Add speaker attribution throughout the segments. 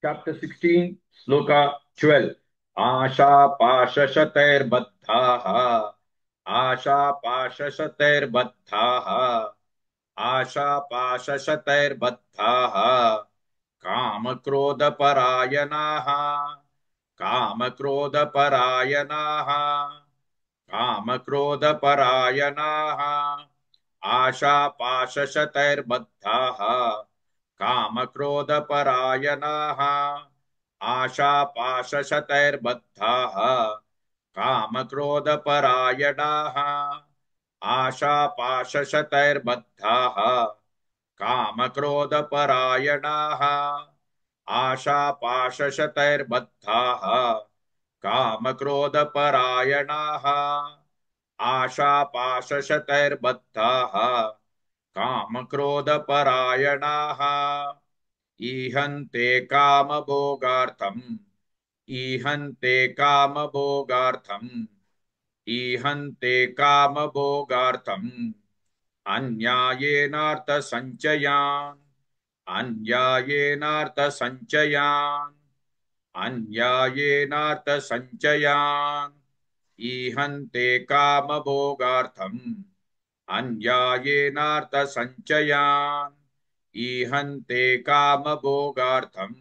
Speaker 1: chapter 16, sloka 12. आशापाशशतैर्बद्धाः आशापाशशतैर्बद्धाः आशापाशशतैर्बद्धाः कामक्रोधपरायणाः कामक्रोधपरायणाः कामक्रोधपरायणाः आशापाशशतैर्बद्धाः कामक्रोधपरायणाः आशापाशशतैर्बद्धाः कामक्रोधपरायणाः आशापाशशतैर्बद्धाः कामक्रोधपरायणाः आशापाशशतैर्बद्धाः कामक्रोधपरायणाः आशापाशशतैर्बद्धाः कामक्रोधपरायणाः ईहन्ते कामभोगार्थम् ईहन्ते कामभोगार्थम् ईहन्ते कामभोगार्थम् अन्यायेनार्थसञ्चयान् अन्यायेनार्थसञ्चयान् अन्यायेनार्थसञ्चयान् ईहन्ते कामभोगार्थम् अन्यायेनार्थसञ्चयान् ईहन्ते कामभोगार्थम्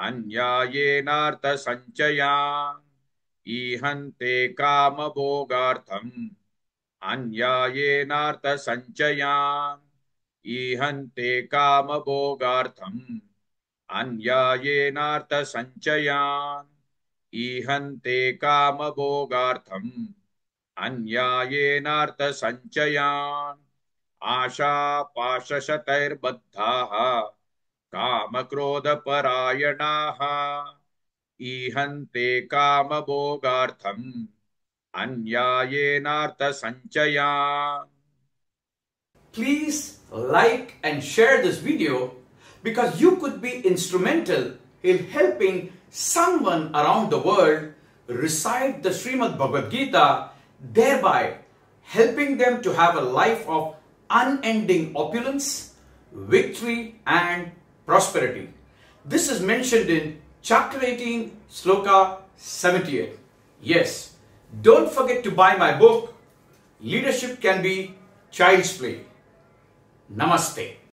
Speaker 1: अन्यायेनार्थसञ्चयान् ईहन्ते कामभोगार्थम् अन्यायेनार्थसञ्चयान् ईहन्ते कामभोगार्थम् अन्यायेनार्थसञ्चयान् ईहन्ते कामभोगार्थम् अन्यायेनार्थसञ्चयान् आशापाशशतैर्बद्धाः कामक्रोधपरायणाः ईहन्ते कामभोगार्थम् अन्यायेनार्थसञ्चयान्.
Speaker 2: Please like and share this video because you could be instrumental in helping someone around the world recite the Srimad Bhagavad Gita, thereby helping them to have a life of unending opulence, victory and prosperity. This is mentioned in chapter 18, sloka 78. Yes, don't forget to buy my book, Leadership Can Be Child's Play. Namaste.